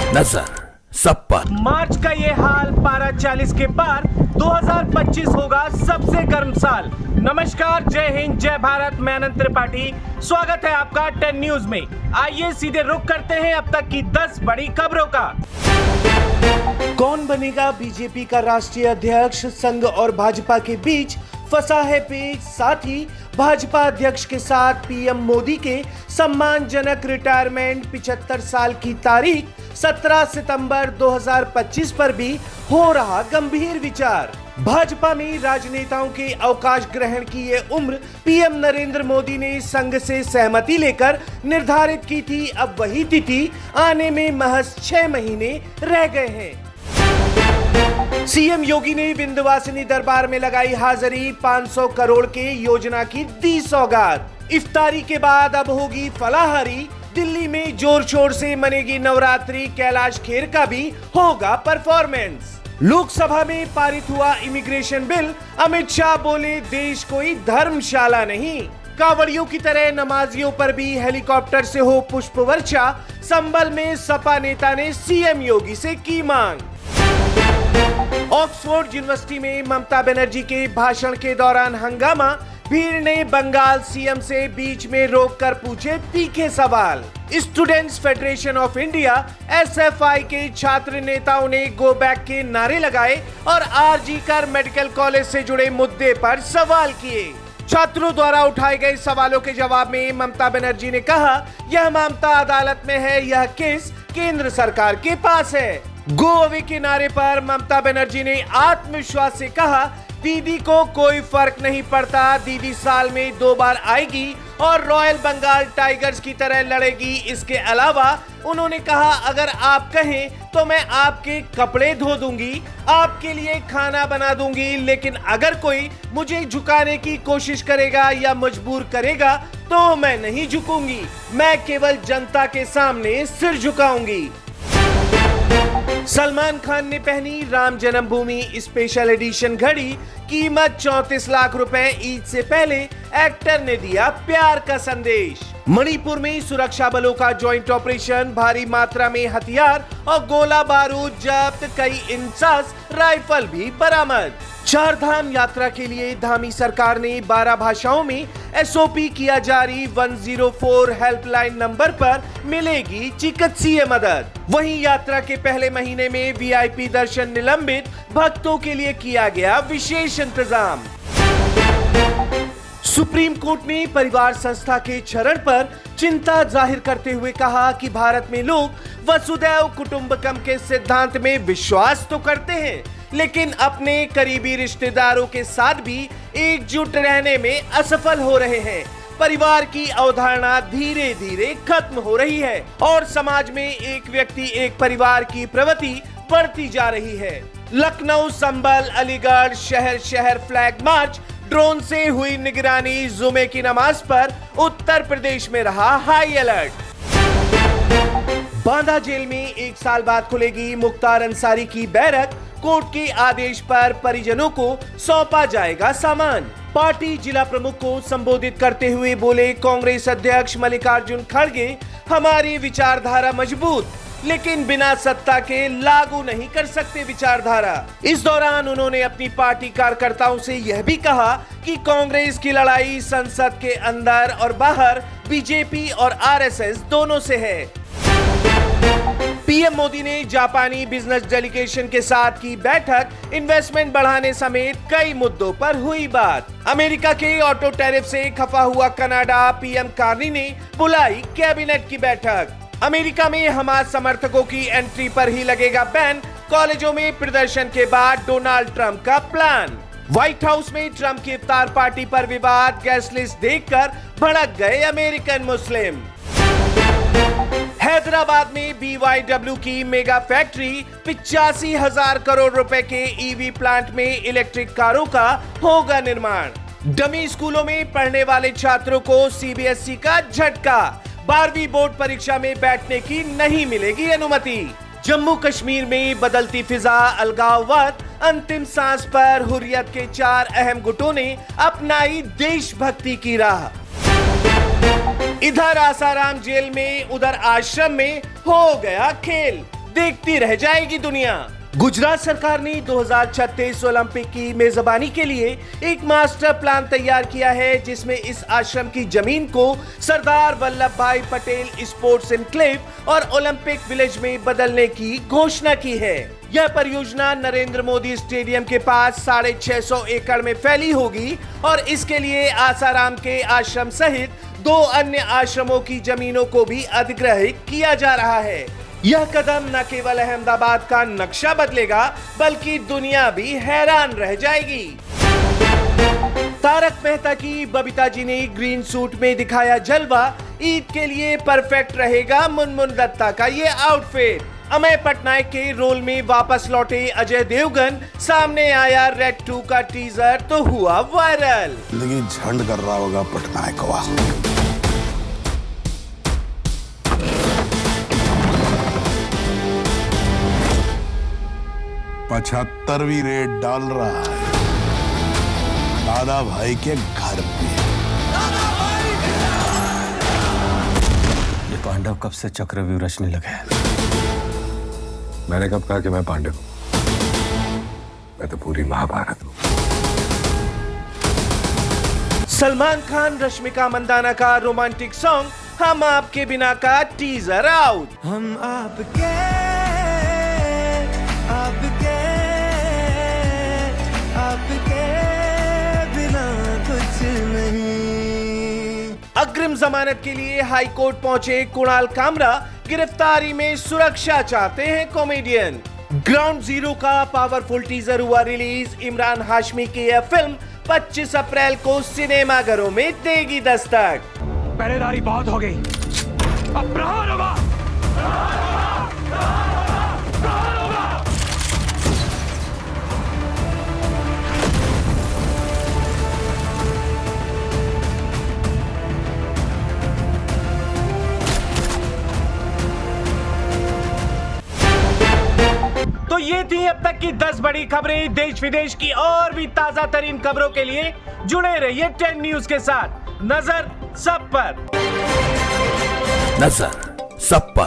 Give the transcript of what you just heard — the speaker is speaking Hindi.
नजर सब पर। मार्च का ये हाल, पारा 40 के पार, 2025 होगा सबसे गर्म साल। नमस्कार, जय हिंद, जय भारत, मैं अनंत त्रिपाठी। स्वागत है आपका 10 न्यूज में। आइए सीधे रुख करते हैं अब तक की 10 बड़ी खबरों का। कौन बनेगा बीजेपी का राष्ट्रीय अध्यक्ष? संघ और भाजपा के बीच फंसा है पेच। साथ ही भाजपा अध्यक्ष के साथ पीएम मोदी के सम्मानजनक रिटायरमेंट 75 साल की तारीख 17 सितंबर 2025 पर भी हो रहा गंभीर विचार। भाजपा में राजनेताओं के अवकाश ग्रहण की ये उम्र पीएम नरेंद्र मोदी ने संघ से सहमति लेकर निर्धारित की थी। अब वही तिथि आने में महज 6 महीने रह गए हैं। सीएम योगी ने विंध्यवासिनी दरबार में लगाई हाजिरी, 500 करोड़ के योजना की दी सौगात। इफ्तारी के बाद अब होगी फलाहारी। दिल्ली में जोर शोर से मनेगी नवरात्रि, कैलाश खेर का भी होगा परफॉर्मेंस। लोकसभा में पारित हुआ इमिग्रेशन बिल, अमित शाह बोले देश कोई धर्मशाला नहीं। कांवड़ियों की तरह नमाजियों पर भी हेलीकॉप्टर से हो पुष्प वर्षा। संभल में सपा नेता ने सीएम योगी से की मांग। ऑक्सफोर्ड यूनिवर्सिटी में ममता बनर्जी के भाषण के दौरान हंगामा। भीड़ ने बंगाल सीएम से बीच में रोककर पूछे तीखे सवाल। Students federation of India SFI के छात्र नेताओं ने गो बैक के नारे लगाए और आरजी कर मेडिकल कॉलेज से जुड़े मुद्दे पर सवाल किए। छात्रों द्वारा उठाए गए सवालों के जवाब में ममता बनर्जी ने कहा, यह मामला अदालत में है, यह केस केंद्र सरकार के पास है। गो अवे के नारे पर ममता बनर्जी ने आत्मविश्वास से कहा, दीदी को कोई फर्क नहीं पड़ता, दीदी साल में 2 बार आएगी और रॉयल बंगाल टाइगर्स की तरह लड़ेगी। इसके अलावा उन्होंने कहा, अगर आप कहें तो मैं आपके कपड़े धो दूंगी, आपके लिए खाना बना दूंगी, लेकिन अगर कोई मुझे झुकाने की कोशिश करेगा या मजबूर करेगा तो मैं नहीं झुकूंगी, मैं केवल जनता के सामने सिर झुकाऊंगी। सलमान खान ने पहनी राम जन्मभूमि स्पेशल एडिशन घड़ी, कीमत 34 लाख रुपए। ईद से पहले एक्टर ने दिया प्यार का संदेश। मणिपुर में सुरक्षा बलों का ज्वाइंट ऑपरेशन, भारी मात्रा में हथियार और गोला बारूद जब्त, कई इंसास राइफल भी बरामद। 4 धाम यात्रा के लिए धामी सरकार ने 12 भाषाओं में एसओपी किया जारी। 104 हेल्पलाइन नंबर पर मिलेगी चिकित्सीय मदद। वहीं यात्रा के पहले महीने में वीआईपी दर्शन निलंबित, भक्तों के लिए किया गया विशेष इंतजाम। सुप्रीम कोर्ट ने परिवार संस्था के क्षरण पर चिंता जाहिर करते हुए कहा कि भारत में लोग वसुदैव कुटुंबकम के सिद्धांत में विश्वास तो करते हैं, लेकिन अपने करीबी रिश्तेदारों के साथ भी एकजुट रहने में असफल हो रहे हैं। परिवार की अवधारणा धीरे धीरे खत्म हो रही है और समाज में एक व्यक्ति एक परिवार की प्रवृत्ति बढ़ती जा रही है। लखनऊ, संभल, अलीगढ़ शहर शहर फ्लैग मार्च, ड्रोन से हुई निगरानी, जुमे की नमाज पर उत्तर प्रदेश में रहा हाई अलर्ट। बांदा जेल में 1 साल बाद खुलेगी मुख्तार अंसारी की बैरक। कोर्ट के आदेश पर परिजनों को सौंपा जाएगा सामान। पार्टी जिला प्रमुख को संबोधित करते हुए बोले कांग्रेस अध्यक्ष मल्लिकार्जुन खड़गे, हमारी विचारधारा मजबूत, लेकिन बिना सत्ता के लागू नहीं कर सकते विचारधारा। इस दौरान उन्होंने अपनी पार्टी कार्यकर्ताओं से यह भी कहा कि कांग्रेस की लड़ाई संसद के अंदर और बाहर बीजेपी और आरएसएस दोनों से है। पीएम मोदी ने जापानी बिजनेस डेलीगेशन के साथ की बैठक, इन्वेस्टमेंट बढ़ाने समेत कई मुद्दों पर हुई बात। अमेरिका के ऑटो टैरिफ से खफा हुआ कनाडा, पीएम कार्नी ने बुलाई कैबिनेट की बैठक। अमेरिका में हमास समर्थकों की एंट्री पर ही लगेगा बैन। कॉलेजों में प्रदर्शन के बाद डोनाल्ड ट्रंप का प्लान। व्हाइट हाउस में ट्रंप की इफ्तार पार्टी पर विवाद, गैस लिस्ट देखकर भड़क गए अमेरिकन मुस्लिम। हैदराबाद में BYW की मेगा फैक्ट्री, 85,000 करोड़ रुपए के ईवी प्लांट में इलेक्ट्रिक कारों का होगा निर्माण। डमी स्कूलों में पढ़ने वाले छात्रों को सीबीएसई का झटका, 12वीं बोर्ड परीक्षा में बैठने की नहीं मिलेगी अनुमति। जम्मू कश्मीर में बदलती फिजा, अलगाववाद, अंतिम सांस पर हुर्रियत के 4 अहम गुटों ने अपनाई देशभक्ति की राह। इधर आसाराम जेल में, उधर आश्रम में हो गया खेल। देखती रह जाएगी दुनिया। गुजरात सरकार ने 2036 ओलंपिक की मेजबानी के लिए एक मास्टर प्लान तैयार किया है, जिसमें इस आश्रम की जमीन को सरदार वल्लभ भाई पटेल स्पोर्ट्स एन्क्लेव और ओलंपिक विलेज में बदलने की घोषणा की है। यह परियोजना नरेंद्र मोदी स्टेडियम के पास 650 एकड़ में फैली होगी और इसके लिए आसाराम के आश्रम सहित 2 अन्य आश्रमों की जमीनों को भी अधिग्रहित किया जा रहा है। यह कदम न केवल अहमदाबाद का नक्शा बदलेगा, बल्कि दुनिया भी हैरान रह जाएगी। तारक मेहता की बबीता जी ने ग्रीन सूट में दिखाया जलवा। ईद के लिए परफेक्ट रहेगा मुनमुन दत्ता का ये आउटफिट। अमय पटनायक के रोल में वापस लौटे अजय देवगन। सामने आया रेड 2 का टीजर तो हुआ वायरल। जिंदगी झंड कर रहा होगा पटनायक का। 75वीं रेड डाल रहा है दादा भाई के घर पे। ये पांडव कब से चक्रव्यूह रचने लगे हैं? मैंने कब कहा कि मैं पांडव हूं? मैं तो पूरी महाभारत हूं। सलमान खान रश्मिका मंदाना का रोमांटिक सॉन्ग हम आपके बिना का टीजर आउट। हम आपके बिना कुछ नहीं। अग्रिम जमानत के लिए हाई कोर्ट पहुंचे कुणाल कामरा। गिरफ्तारी में सुरक्षा चाहते हैं कॉमेडियन। ग्राउंड जीरो का पावरफुल टीजर हुआ रिलीज। इमरान हाशमी की यह फिल्म 25 अप्रैल को सिनेमाघरों में देगी दस्तक। पहरेदारी बहुत हो गई, अब प्रहार होगा। तो ये थी अब तक की 10 बड़ी खबरें। देश विदेश की और भी ताजा तरीन खबरों के लिए जुड़े रहिए 10 न्यूज के साथ। नजर सब पर। नजर सब पर।